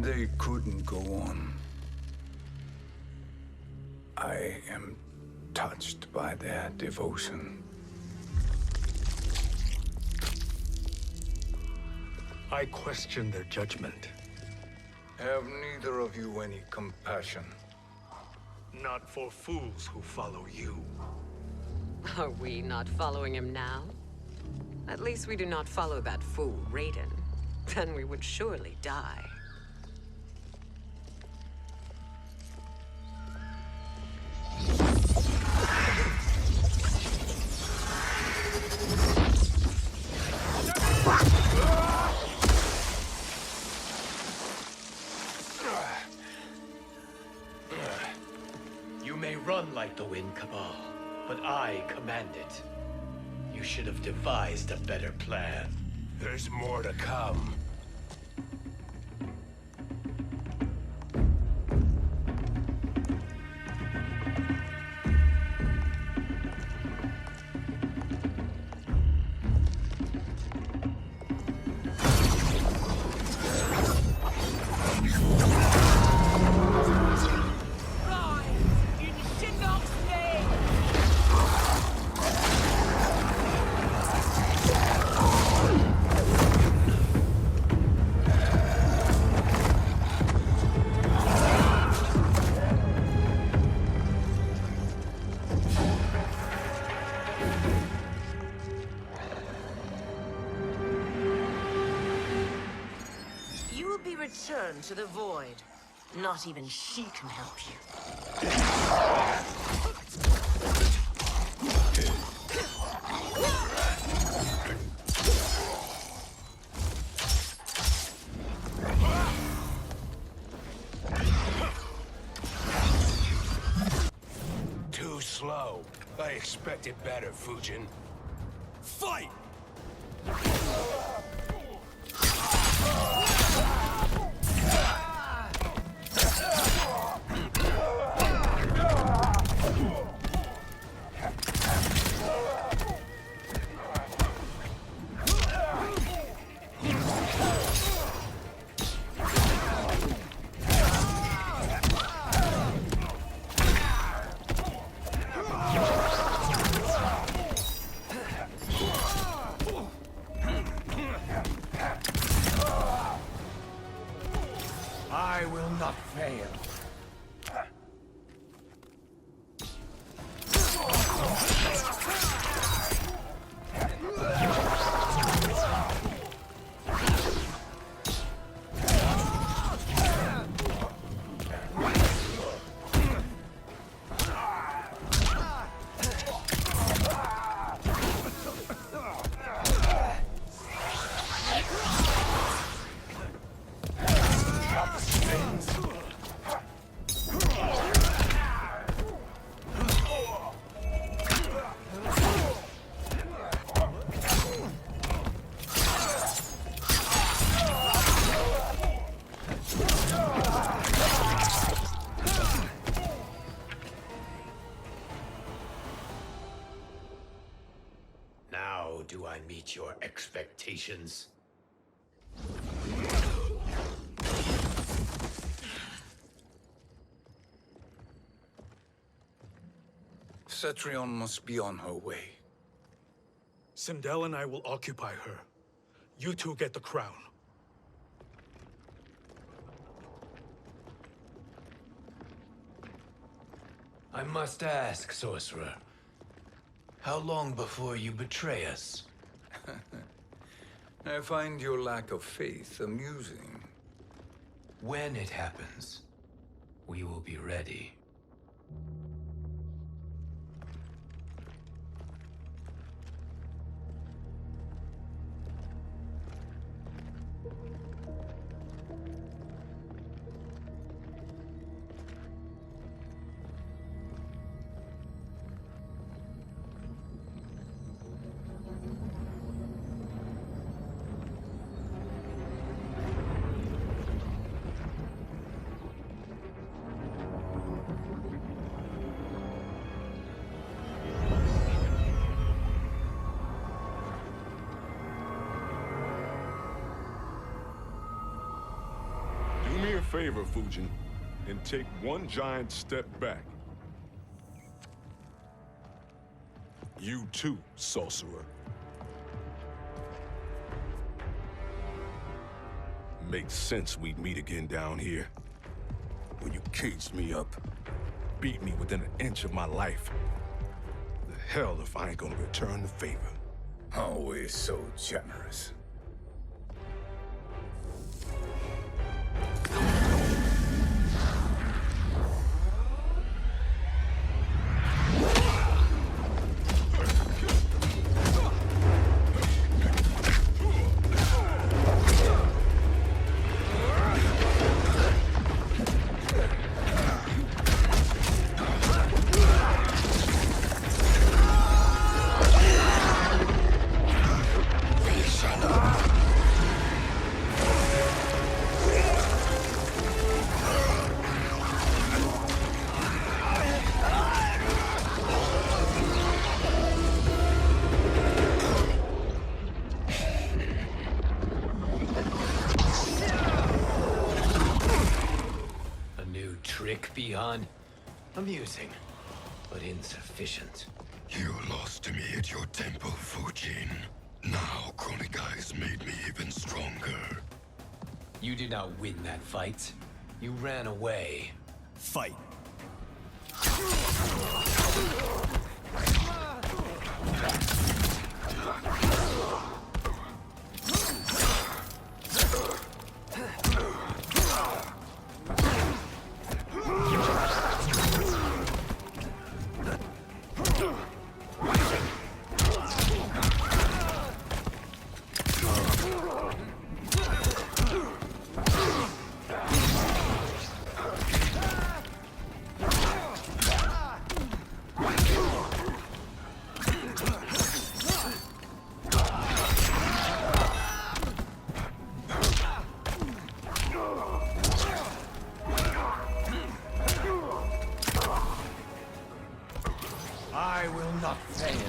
They couldn't go on. I am touched by their devotion. I question their judgment. Have neither of you any compassion? Not for fools who follow you. Are we not following him now? At least we do not follow that fool, Raiden. Then we would surely die. You may run like the wind, Cabal, but I command it. You should have devised a better plan. There's more to come. Return to the void. Not even she can help you. Too slow. I expected better, Fujin. Fight! I will not fail. Now do I meet your expectations? Cetrion must be on her way. Sindel and I will occupy her. You two get the crown. I must ask, Sorcerer. How long before you betray us? I find your lack of faith amusing. When it happens, we will be ready. favor, Fujin, and take one giant step back. You too, sorcerer. Makes sense we'd meet again down here. When you caged me up, beat me within an inch of my life. The hell if I ain't gonna return the favor. Always so generous. Beyond amusing, but insufficient. You lost to me at your temple, Fujin. Now Kronika has made me even stronger. You did not win that fight. You ran away. Fight. I will not fail.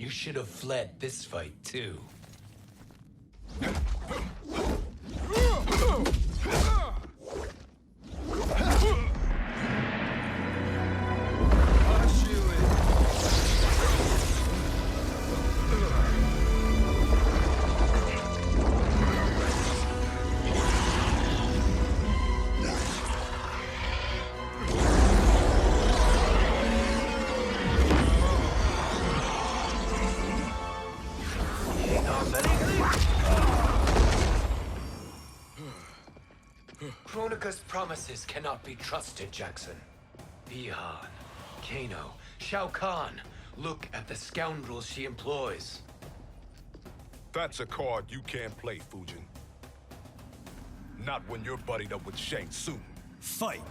You should have fled this fight, too. Kronika's promises cannot be trusted, Jackson. Bihan, Kano, Shao Kahn. Look at the scoundrels she employs. That's a card you can't play, Fujin. Not when you're buddied up with Shang Tsung. Fight.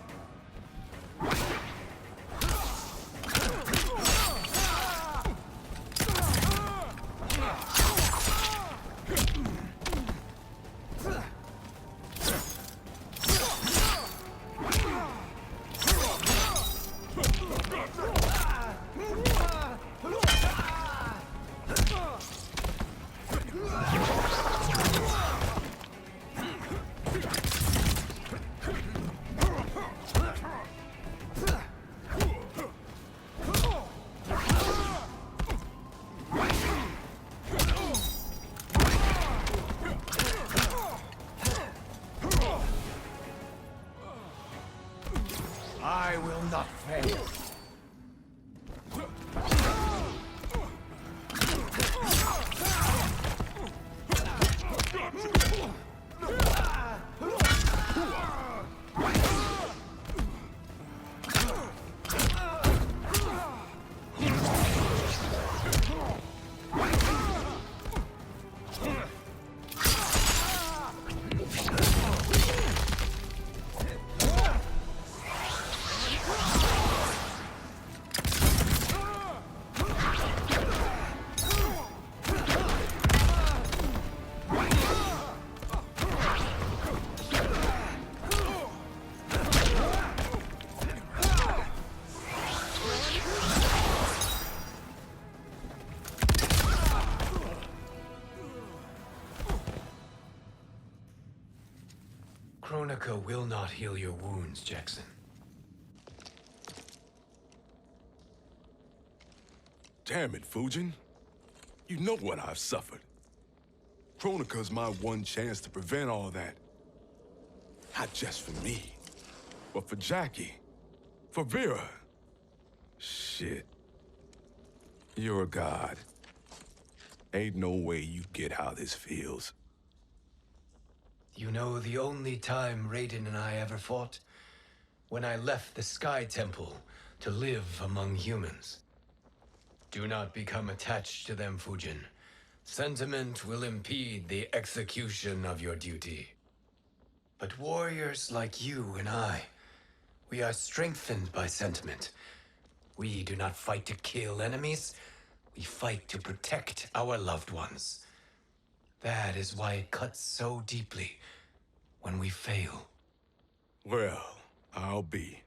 Kronika will not heal your wounds, Jackson. Damn it, Fujin. You know what I've suffered. Kronika's my one chance to prevent all that. Not just for me, but for Jackie, for Vera. Shit. You're a god. Ain't no way you get how this feels. You know the only time Raiden and I ever fought? When I left the Sky Temple to live among humans. Do not become attached to them, Fujin. Sentiment will impede the execution of your duty. But warriors like you and I, we are strengthened by sentiment. We do not fight to kill enemies. We fight to protect our loved ones. That is why it cuts so deeply when we fail. Well, I'll be.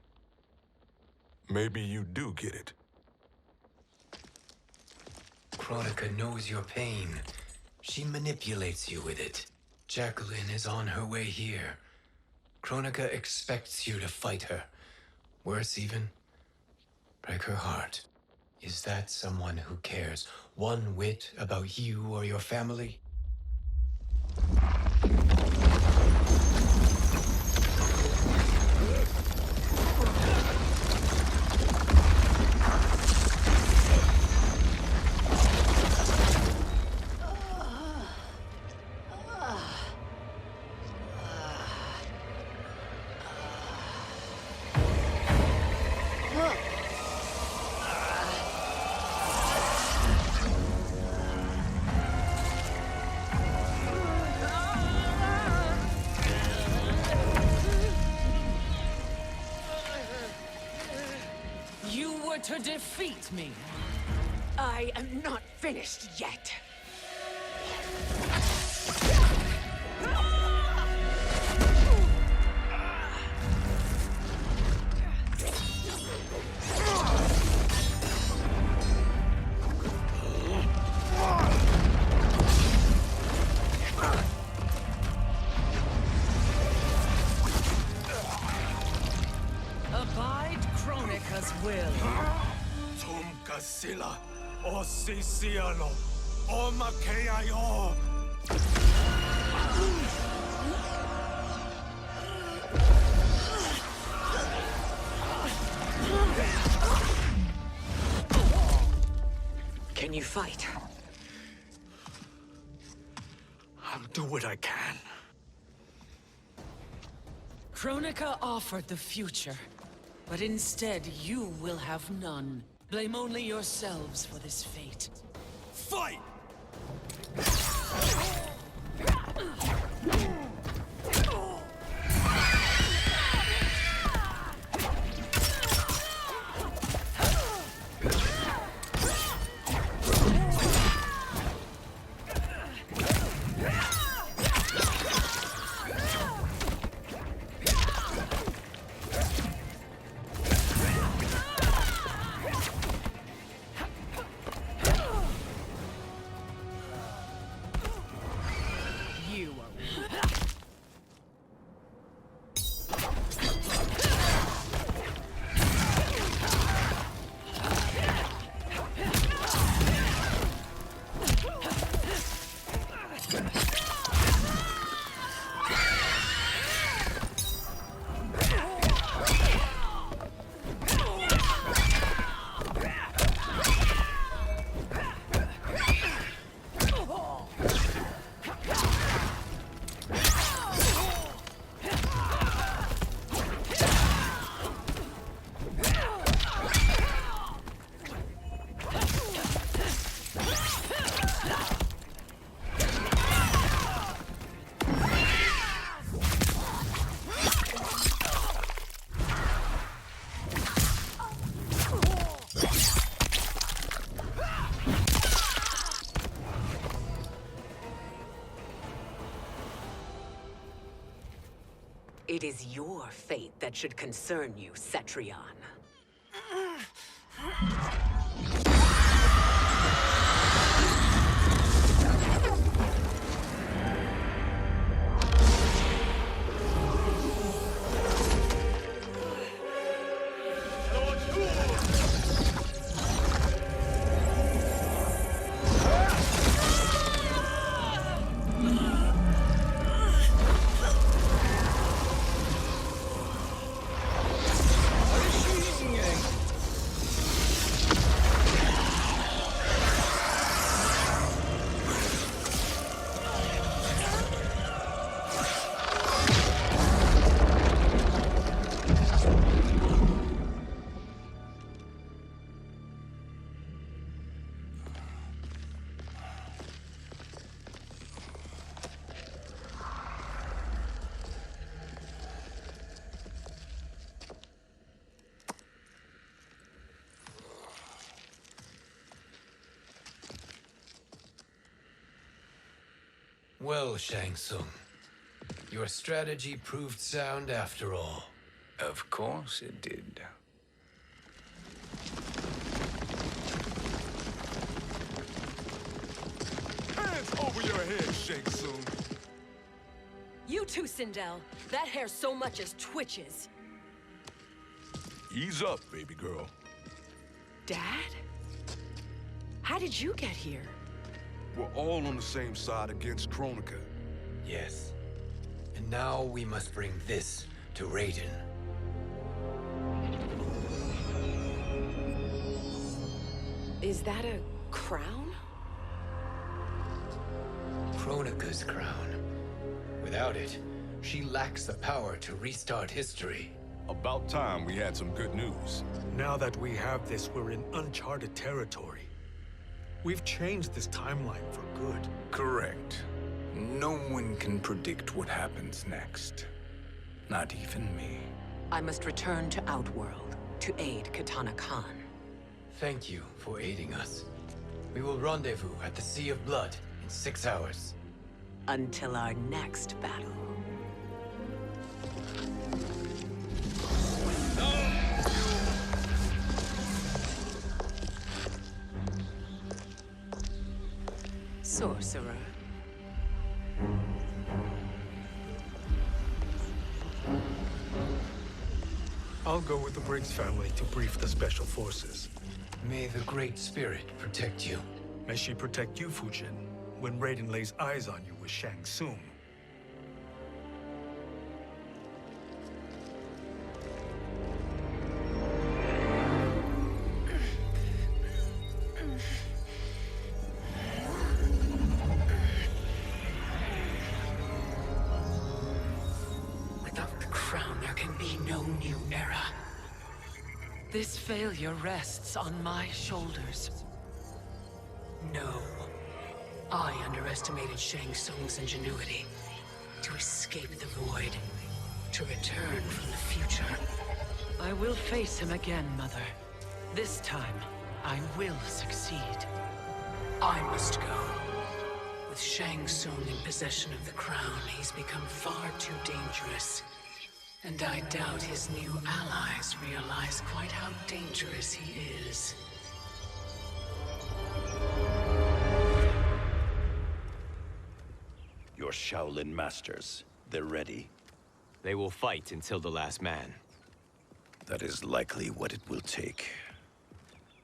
Maybe you do get it. Kronika knows your pain. She manipulates you with it. Jacqueline is on her way here. Kronika expects you to fight her. Worse even, break her heart. Is that someone who cares one whit about you or your family? To defeat me. I am not finished yet. Abide Kronika's will. Sila, o Sisialo, o Makeayo. Can you fight? I'll do what I can. Kronika offered the future, but instead you will have none. Blame only yourselves for this fate. Fight! It is your fate that should concern you, Cetrion. Well, Shang Tsung, your strategy proved sound after all. Of course it did. Hands over your head, Shang Tsung. You too, Sindel. That hair so much as twitches. Ease up, baby girl. Dad? How did you get here? We're all on the same side against Kronika. Yes. And now we must bring this to Raiden. Is that a crown? Kronika's crown. Without it, she lacks the power to restart history. About time we had some good news. Now that we have this, we're in uncharted territory. We've changed this timeline for good. Correct. No one can predict what happens next. Not even me. I must return to Outworld to aid Katana Khan. Thank you for aiding us. We will rendezvous at the Sea of Blood in 6 hours. Until our next battle. Sorcerer. I'll go with the Briggs family to brief the Special Forces. May the Great Spirit protect you. May she protect you, Fujin, when Raiden lays eyes on you with Shang Tsung. Without the crown, there can be no new era. This failure rests on my shoulders. No. I underestimated Shang Tsung's ingenuity. To escape the void. To return from the future. I will face him again, Mother. This time, I will succeed. I must go. With Shang Tsung in possession of the crown, he's become far too dangerous. And I doubt his new allies realize quite how dangerous he is. Your Shaolin masters, they're ready. They will fight until the last man. That is likely what it will take.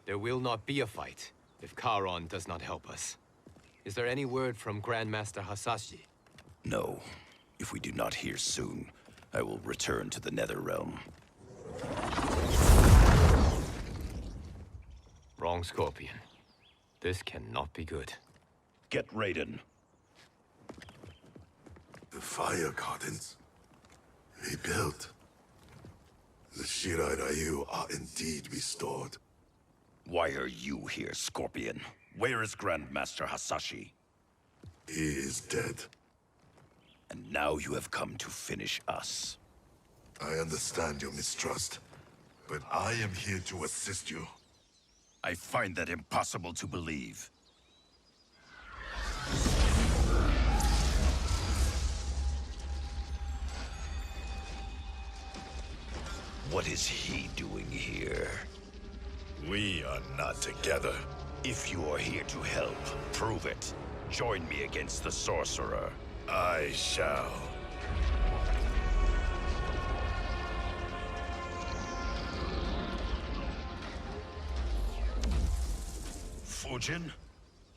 There will not be a fight if Charon does not help us. Is there any word from Grandmaster Hasashi? No. If we do not hear soon, I will return to the Netherrealm. Wrong, Scorpion. This cannot be good. Get Raiden. The fire gardens rebuilt. The Shirai Ryu are indeed restored. Why are you here, Scorpion? Where is Grandmaster Hasashi? He is dead. And now you have come to finish us. I understand your mistrust, but I am here to assist you. I find that impossible to believe. What is he doing here? We are not together. If you are here to help, prove it. Join me against the Sorcerer. I shall. Fujin?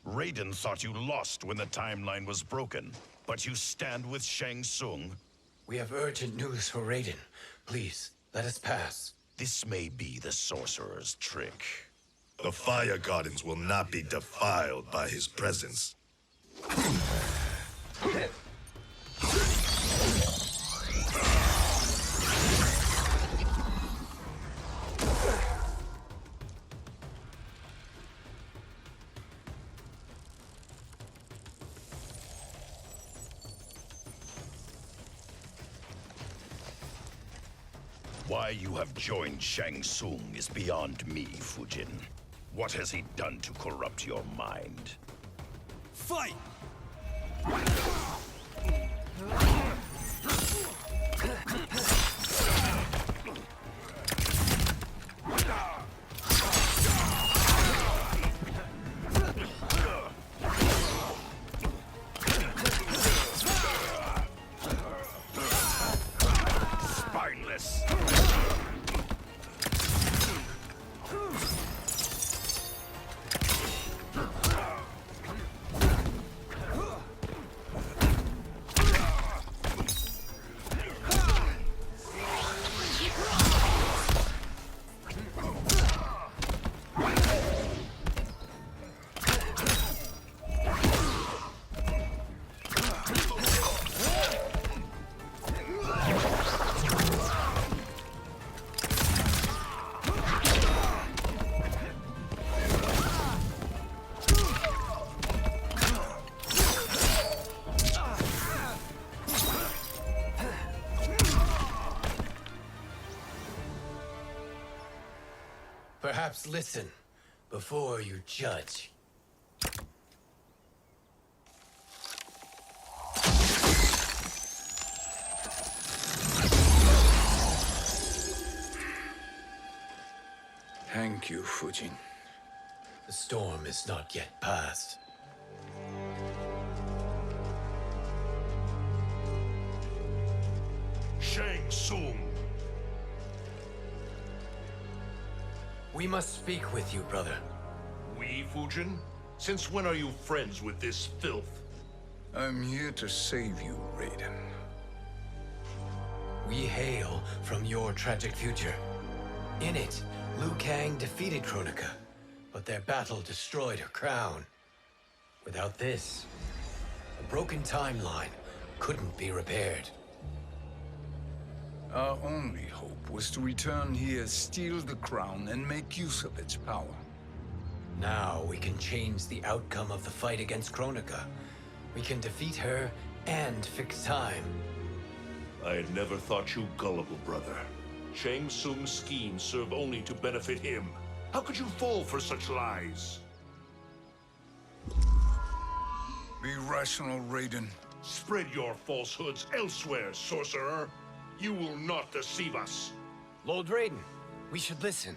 Raiden thought you lost when the timeline was broken, but you stand with Shang Tsung. We have urgent news for Raiden. Please, let us pass. This may be the Sorcerer's trick. The fire gardens will not be defiled by his presence. Why you have joined Shang Tsung is beyond me, Fujin. What has he done to corrupt your mind? Fight! Spineless. Perhaps listen before you judge. Thank you, Fujin. The storm is not yet past. Shang Tsung. We must speak with you, brother. We, Fujin? Since when are you friends with this filth? I'm here to save you, Raiden. We hail from your tragic future. In it, Liu Kang defeated Kronika, but their battle destroyed her crown. Without this, a broken timeline couldn't be repaired. Our only hope was to return here, steal the crown, and make use of its power. Now we can change the outcome of the fight against Kronika. We can defeat her and fix time. I had never thought you gullible, brother. Shang Tsung's schemes serve only to benefit him. How could you fall for such lies? Be rational, Raiden. Spread your falsehoods elsewhere, sorcerer. You will not deceive us. Lord Raiden, we should listen.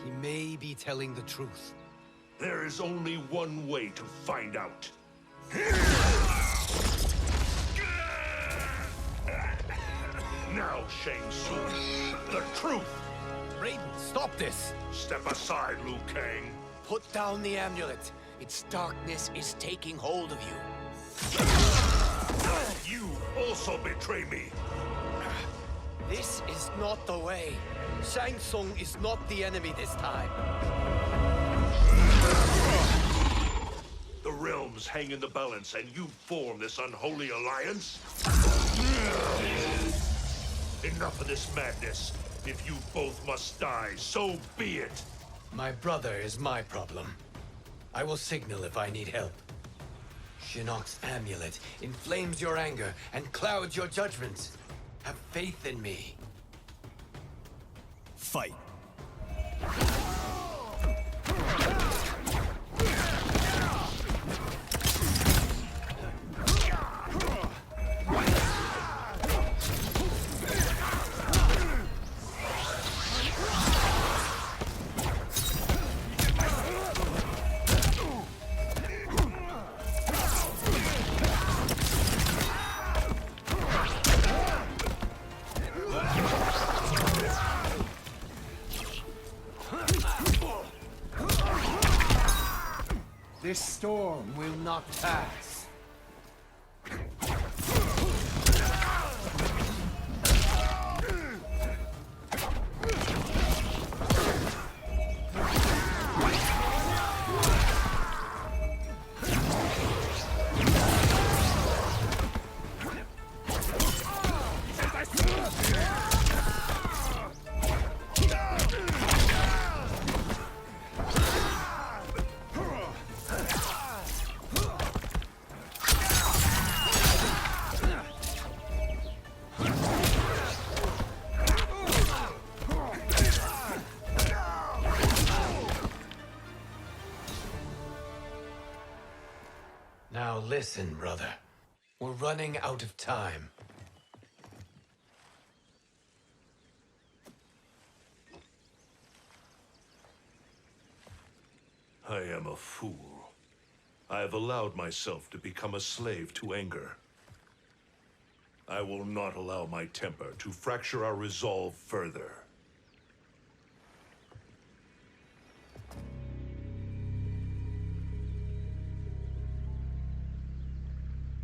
He may be telling the truth. There is only one way to find out. Now, Shang Tsung, the truth! Raiden, stop this! Step aside, Liu Kang. Put down the amulet. Its darkness is taking hold of you. You also betray me. This is not the way. Shang Tsung is not the enemy this time. The realms hang in the balance, and you form this unholy alliance? Enough of this madness. If you both must die, so be it. My brother is my problem. I will signal if I need help. Shinnok's amulet inflames your anger and clouds your judgment. Have faith in me. Fight. This storm will not pass. Now listen, brother. We're running out of time. I am a fool. I have allowed myself to become a slave to anger. I will not allow my temper to fracture our resolve further.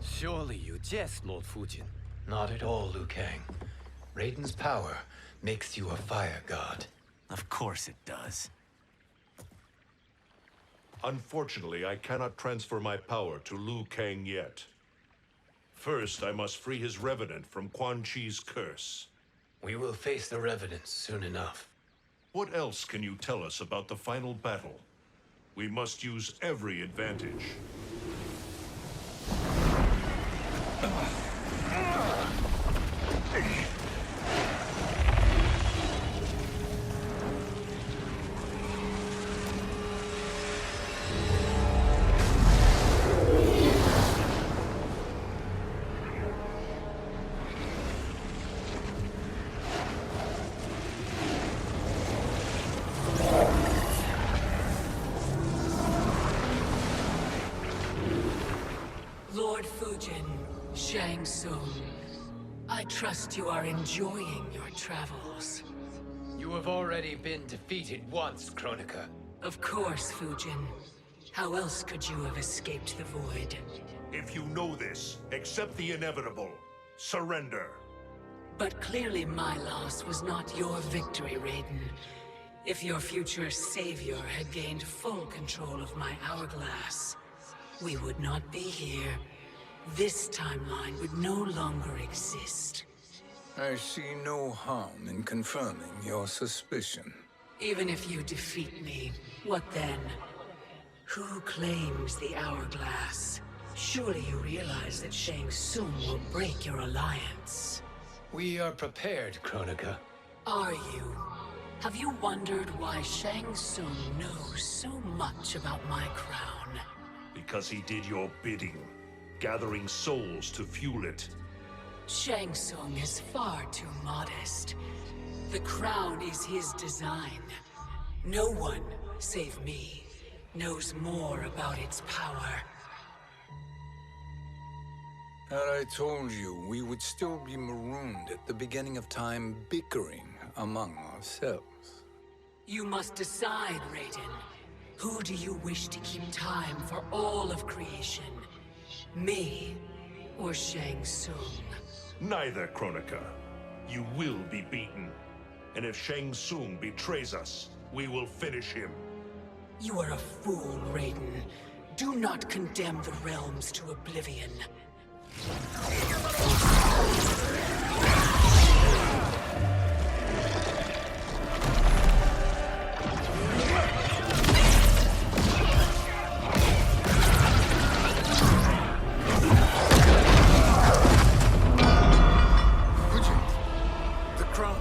Surely you jest, Lord Fujin. Not at all, Liu Kang. Raiden's power makes you a fire god. Of course it does. Unfortunately, I cannot transfer my power to Liu Kang yet. First, I must free his Revenant from Quan Chi's curse. We will face the Revenants soon enough. What else can you tell us about the final battle? We must use every advantage. Lord Fujin, Shang Tsung, I trust you are enjoying your travels. You have already been defeated once, Kronika. Of course, Fujin. How else could you have escaped the void? If you know this, accept the inevitable. Surrender. But clearly my loss was not your victory, Raiden. If your future savior had gained full control of my hourglass, we would not be here. This timeline would no longer exist. I see no harm in confirming your suspicion. Even if you defeat me, what then? Who claims the hourglass? Surely you realize that Shang Tsung will break your alliance. We are prepared, Kronika. Are you? Have you wondered why Shang Tsung knows so much about my crown? Because he did your bidding, gathering souls to fuel it. Shang Tsung is far too modest. The crown is his design. No one, save me, knows more about its power. Had I told you, we would still be marooned at the beginning of time, bickering among ourselves. You must decide, Raiden. Who do you wish to keep time for all of creation? Me or Shang Tsung? Neither, Kronika. You will be beaten. And if Shang Tsung betrays us, we will finish him. You are a fool, Raiden. Do not condemn the realms to oblivion. The crown.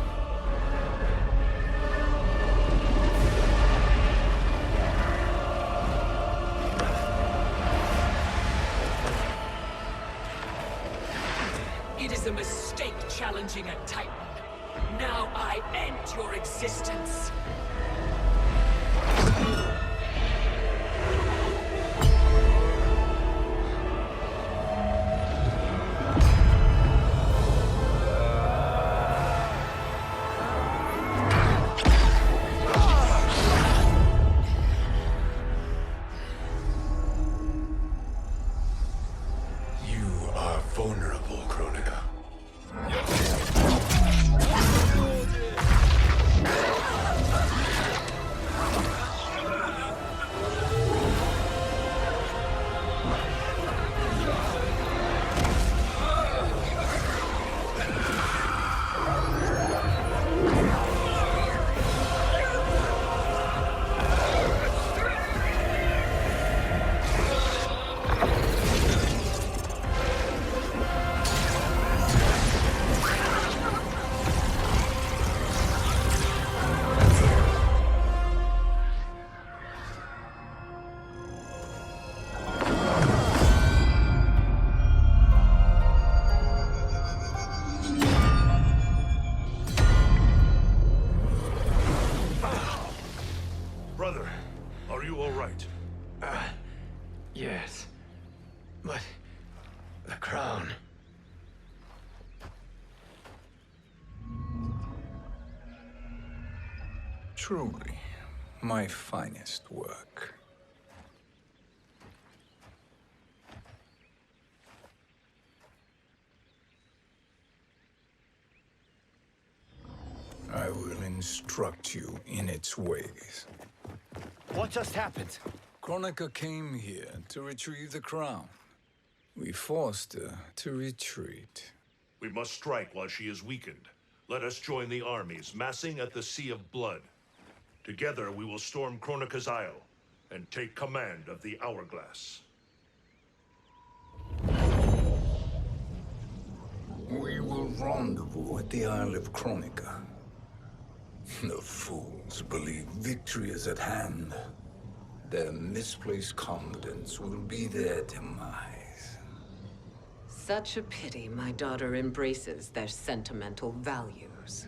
It is a mistake challenging a Titan. Now I end your existence. You are vulnerable, Kronika. Yes. But... the crown... Truly, my finest work. I will instruct you in its ways. What just happened? Kronika came here to retrieve the crown. We forced her to retreat. We must strike while she is weakened. Let us join the armies, massing at the Sea of Blood. Together we will storm Kronika's Isle, and take command of the Hourglass. We will rendezvous at the Isle of Kronika. The fools believe victory is at hand. Their misplaced confidence will be their demise. Such a pity my daughter embraces their sentimental values.